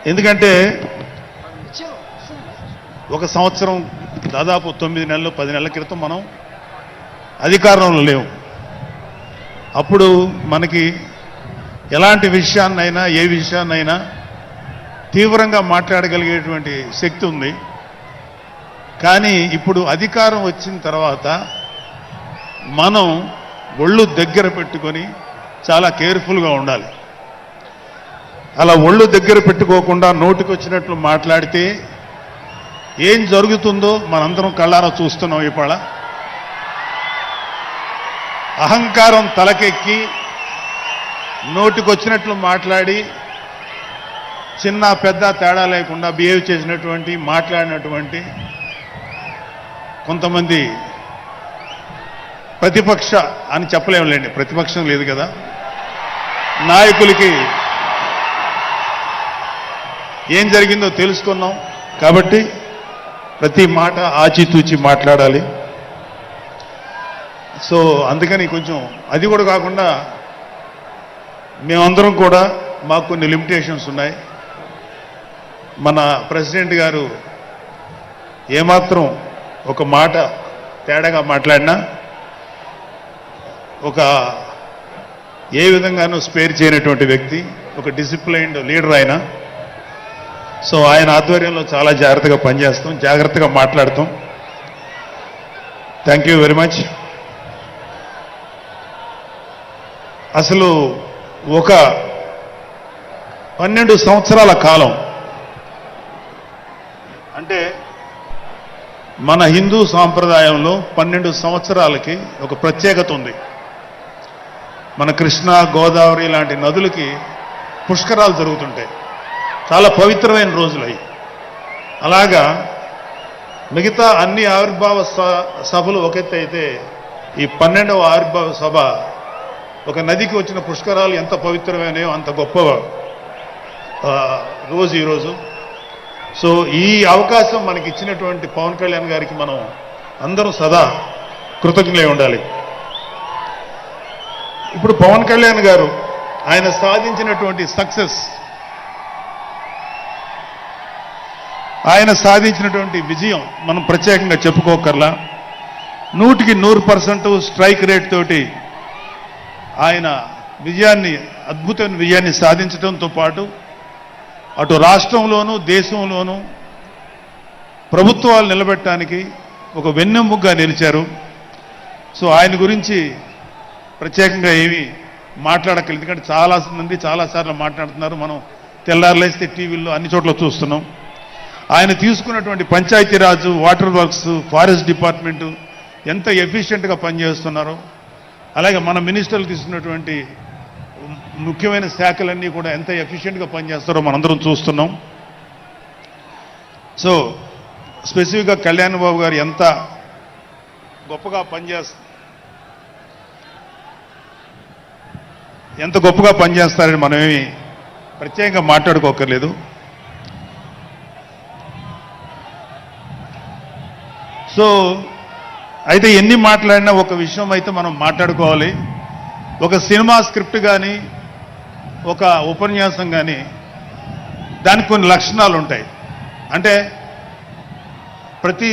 ఎందుకంటే ఒక సంవత్సరం దాదాపు 9 నెలలు 10 నెలల క్రితం మనం అధికారంలో లేవు. అప్పుడు మనకి ఎలాంటి విషయాన్నైనా ఏ విషయాన్నైనా తీవ్రంగా మాట్లాడగలిగేటువంటి శక్తి ఉంది. కానీ ఇప్పుడు అధికారం వచ్చిన తర్వాత మనం ఒళ్ళు దగ్గర పెట్టుకొని చాలా కేర్ఫుల్గా ఉండాలి. అలా ఒళ్ళు దగ్గర పెట్టుకోకుండా నోటికొచ్చినట్లు మాట్లాడితే ఏం జరుగుతుందో మనందరం కళ్ళారా చూస్తున్నాం. ఇవాళ అహంకారం తలకెక్కి నోటికొచ్చినట్లు మాట్లాడి చిన్న పెద్ద తేడా లేకుండా బిహేవ్ చేసినటువంటి మాట్లాడినటువంటి కొంతమంది ప్రతిపక్ష అని చెప్పలేములేండి, ప్రతిపక్షం లేదు కదా, నాయకులకి ఏం జరిగిందో తెలుసుకున్నాం. కాబట్టి ప్రతి మాట ఆచితూచి మాట్లాడాలి. సో అందుకని కొంచెం అది కూడా కాకుండా మేమందరం కూడా మాకు కొన్ని లిమిటేషన్స్ ఉన్నాయి. మన ప్రెసిడెంట్ గారు ఏమాత్రం ఒక మాట తేడాగా మాట్లాడినా ఒక ఏ విధంగానూ స్పేర్ చేయనటువంటి వ్యక్తి, ఒక డిసిప్లైన్డ్ లీడర్ ఆయన. సో ఆయన ఆధ్వర్యంలో చాలా జాగ్రత్తగా పనిచేస్తాం, జాగ్రత్తగా మాట్లాడతాం. Thank you very much. అసలు ఒక 12 సంవత్సరాల కాలం అంటే మన హిందూ సాంప్రదాయంలో 12 సంవత్సరాలకి ఒక ప్రత్యేకత ఉంది. మన కృష్ణ గోదావరి లాంటి నదులకి పుష్కరాలు జరుగుతుంటాయి. చాలా పవిత్రమైన రోజులు అవి. అలాగా మిగతా అన్ని ఆవిర్భావ సభలు ఒక ఎత్తు అయితే ఈ 12వ ఆవిర్భావ సభ ఒక నదికి వచ్చిన పుష్కరాలు ఎంత పవిత్రమైనయో అంత గొప్ప రోజు ఈరోజు. సో ఈ అవకాశం మనకి ఇచ్చినటువంటి పవన్ కళ్యాణ్ గారికి మనం అందరం సదా కృతజ్ఞులై ఉండాలి. ఇప్పుడు పవన్ కళ్యాణ్ గారు ఆయన సాధించినటువంటి సక్సెస్, ఆయన సాధించినటువంటి విజయం మనం ప్రత్యేకంగా చెప్పుకోకర్లా. 100కి 100% స్ట్రైక్ రేట్ తోటి ఆయన విజయాన్ని, అద్భుతమైన విజయాన్ని సాధించడంతో పాటు అటు రాష్ట్రంలోనూ దేశంలోనూ ప్రభుత్వాలు నిలబెట్టడానికి ఒక వెన్నెముగ్గా నిలిచారు. సో ఆయన గురించి ప్రత్యేకంగా ఏమీ మాట్లాడక్కర్లేదు, ఎందుకంటే చాలామంది చాలాసార్లు మాట్లాడుతున్నారు. మనం తెల్లారులేస్తే టీవీల్లో అన్ని చోట్ల చూస్తున్నాం. ఆయన తీసుకున్నటువంటి Panchayati Raj, water works, forest department ఎంత ఎఫిషియెంట్గా పనిచేస్తున్నారో, అలాగే మన మినిస్టర్లు తీసుకున్నటువంటి ముఖ్యమైన శాఖలన్నీ కూడా ఎంత ఎఫిషియెంట్గా పనిచేస్తారో మనందరం చూస్తున్నాం. సో స్పెసిఫిక్గా కళ్యాణ్ బాబు గారు ఎంత గొప్పగా పనిచేస్తారని మనమేమి ప్రత్యేకంగా మాట్లాడుకోకర్లేదు. సో అయితే ఎన్ని మాట్లాడినా ఒక విషయం అయితే మనం మాట్లాడుకోవాలి. ఒక సినిమా స్క్రిప్ట్ కానీ ఒక ఉపన్యాసం కానీ దానికి కొన్ని లక్షణాలు ఉంటాయి. అంటే ప్రతి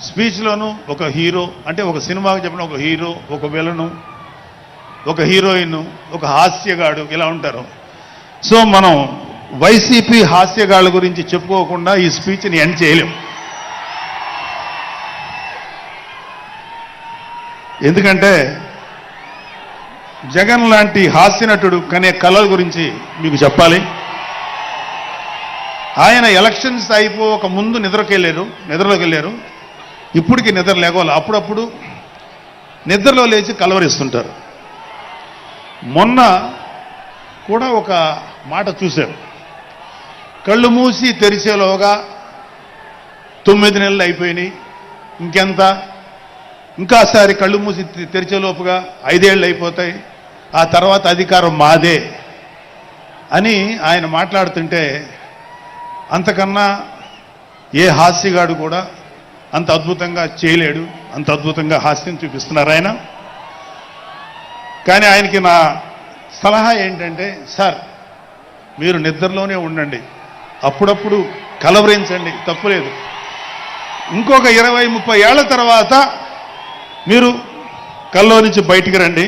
స్పీచ్లోనూ ఒక హీరో, అంటే ఒక సినిమాకి చెప్పిన ఒక హీరో, ఒక విలను, ఒక హీరోయిన్, ఒక హాస్యగాడు, ఇలా ఉంటారు. సో మనం వైసీపీ హాస్యగాళ్ళ గురించి చెప్పుకోకుండా ఈ స్పీచ్ని ఎండ్ చేయలేం. ఎందుకంటే జగన్ లాంటి హాస్యనటుడు కనే కళల గురించి మీకు చెప్పాలి. ఆయన ఎలక్షన్స్ అయిపోక ముందు నిద్రలోకి వెళ్ళారు. ఇప్పటికి నిద్ర లేవాలి. అప్పుడప్పుడు నిద్రలో లేచి కలవరిస్తుంటారు. మొన్న కూడా ఒక మాట చూశారు, కళ్ళు మూసి తెరిచేలోగా 9 నెలలు అయిపోయినాయి, ఇంకెంత, ఇంకాసారి కళ్ళు మూసి తెరిచేలోపుగా 5 ఏళ్ళు అయిపోతాయి, ఆ తర్వాత అధికారం మాదే అని ఆయన మాట్లాడుతుంటే అంతకన్నా ఏ హాస్యగాడు కూడా అంత అద్భుతంగా చేయలేడు. అంత అద్భుతంగా హాస్యం చూపిస్తున్నారు ఆయన. కానీ ఆయనకి నా సలహా ఏంటంటే, సార్ మీరు నిద్రలోనే ఉండండి, అప్పుడప్పుడు కలవరించండి, తప్పులేదు. ఇంకొక 20-30 ఏళ్ల తర్వాత మీరు కల్లో నుంచి బయటికి రండి.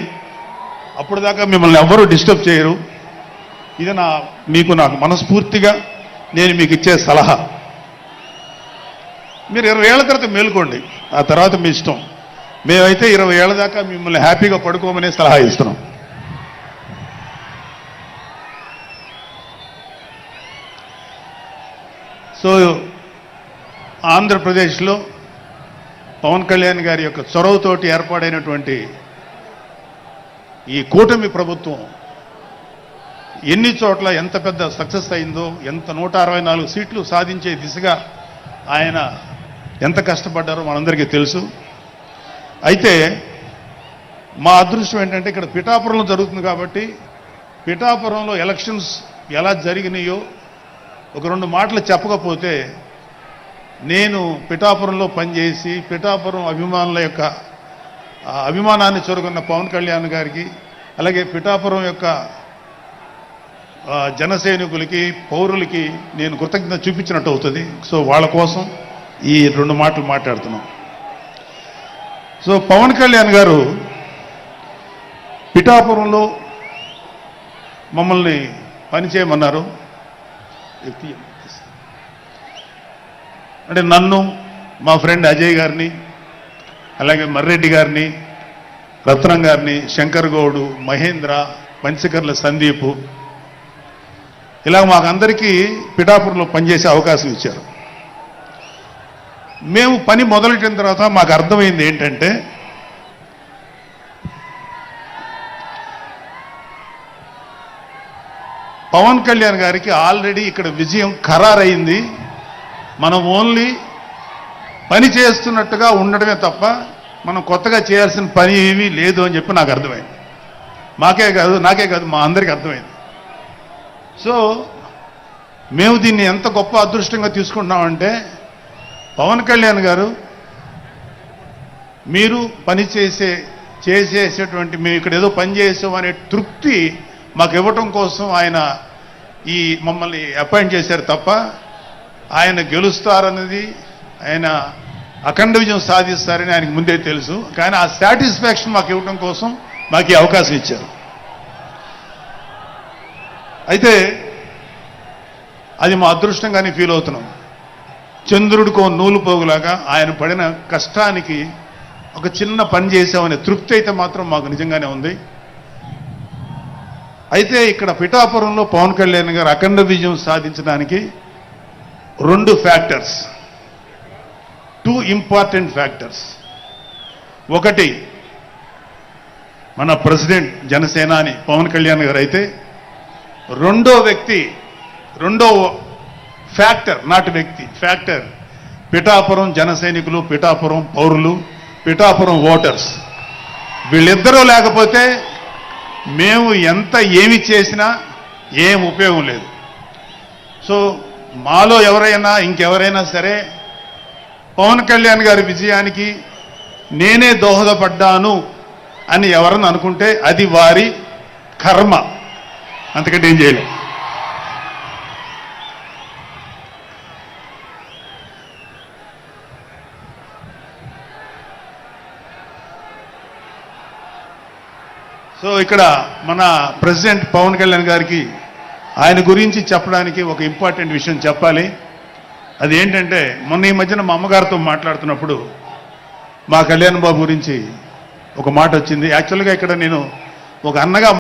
అప్పుడు దాకా మిమ్మల్ని ఎవ్వరూ డిస్టర్బ్ చేయరు. ఇది నాకు మనస్ఫూర్తిగా నేను మీకు ఇచ్చే సలహా. మీరు 20 ఏళ్ల తర్వాత మేలుకోండి, ఆ తర్వాత మీ ఇష్టం. మేమైతే 20 ఏళ్ల దాకా మిమ్మల్ని హ్యాపీగా పడుకోమనే సలహా ఇస్తున్నాం. సో ఆంధ్రప్రదేశ్లో పవన్ కళ్యాణ్ గారి యొక్క చొరవతోటి ఏర్పాడైనటువంటి ఈ కూటమి ప్రభుత్వం ఎన్ని చోట్ల ఎంత పెద్ద సక్సెస్ అయిందో, ఎంత 164 సీట్లు సాధించే దిశగా ఆయన ఎంత కష్టపడ్డారో మనందరికీ తెలుసు. అయితే మా అదృష్టం ఏంటంటే ఇక్కడ పిఠాపురంలో జరుగుతుంది కాబట్టి పిఠాపురంలో ఎలక్షన్స్ ఎలా జరిగినాయో ఒక 2 మాటలు చెప్పకపోతే, నేను పిఠాపురంలో పనిచేసి పిఠాపురం అభిమానుల యొక్క అభిమానాన్ని చొరుగున్న పవన్ కళ్యాణ్ గారికి, అలాగే పిఠాపురం యొక్క జనసైనికులకి, పౌరులకి నేను కృతజ్ఞత చూపించినట్టు అవుతుంది. సో వాళ్ళ కోసం ఈ 2 మాటలు మాట్లాడుతున్నాం. సో పవన్ కళ్యాణ్ గారు పిఠాపురంలో మమ్మల్ని పనిచేయమన్నారు. అంటే నన్ను, మా ఫ్రెండ్ అజయ్ గారిని, అలాగే మర్రెడ్డి గారిని, రత్నం గారిని, శంకర్ గౌడు, మహేంద్ర, పంచకర్ల సందీపు, ఇలా మాకందరికీ పిఠాపురంలో పనిచేసే అవకాశం ఇచ్చారు. మేము పని మొదలెట్టిన తర్వాత మాకు అర్థమైంది ఏంటంటే, పవన్ కళ్యాణ్ గారికి ఆల్రెడీ ఇక్కడ విజయం ఖరారైంది. మనం ఓన్లీ పని చేస్తున్నట్టుగా ఉండడమే తప్ప మనం కొత్తగా చేయాల్సిన పని ఏమీ లేదు అని చెప్పి నాకు అర్థమైంది. నాకే కాదు మా అందరికీ అర్థమైంది. సో మేము దీన్ని ఎంత గొప్ప అదృష్టంగా తీసుకుంటున్నామంటే, పవన్ కళ్యాణ్ గారు మీరు పని చేసేటువంటి మేము ఇక్కడ ఏదో పని చేసాం అనే తృప్తి మాకు ఇవ్వటం కోసం ఆయన మమ్మల్ని అపాయింట్ చేశారు తప్ప ఆయన గెలుస్తారన్నది, ఆయన అఖండ విజయం సాధిస్తారని ఆయనకు ముందే తెలుసు. కానీ ఆ సాటిస్ఫాక్షన్ మాకు ఇవ్వటం కోసం మాకు ఈ అవకాశం ఇచ్చారు. అయితే అది మా అదృష్టంగానే ఫీల్ అవుతున్నాం. చంద్రుడికో నూలు పోగులాగా ఆయన పడిన కష్టానికి ఒక చిన్న పని చేసామనే తృప్తి అయితే మాత్రం మాకు నిజంగానే ఉంది. అయితే ఇక్కడ పిఠాపురంలో పవన్ కళ్యాణ్ గారు అఖండ విజయం సాధించడానికి 2 ఫ్యాక్టర్స్, 2 ఇంపార్టెంట్ ఫ్యాక్టర్స్. ఒకటి మన ప్రెసిడెంట్ జనసేనాని పవన్ కళ్యాణ్ గారు అయితే, రెండో ఫ్యాక్టర్, నాట్ వ్యక్తి, ఫ్యాక్టర్ పిఠాపురం జనసైనికులు, పిఠాపురం పౌరులు, పిఠాపురం ఓటర్స్. వీళ్ళిద్దరూ లేకపోతే మేము ఏమి చేసినా ఏం ఉపయోగం లేదు. సో మాలో ఇంకెవరైనా సరే పవన్ కళ్యాణ్ గారి విజయానికి నేనే దోహదపడ్డాను అని ఎవరన్నా అనుకుంటే అది వారి కర్మ, అంతకంటే ఏం చేయలేదు. సో ఇక్కడ మన ప్రెసిడెంట్ పవన్ కళ్యాణ్ గారికి ఆయన గురించి చెప్పడానికి ఒక ఇంపార్టెంట్ విషయం చెప్పాలి. అది ఏంటంటే, మొన్న ఈ మధ్యన మా అమ్మగారితో మాట్లాడుతున్నప్పుడు మా కళ్యాణ్ బాబు గురించి ఒక మాట వచ్చింది. యాక్చువల్గా ఇక్కడ నేను ఒక అన్నగా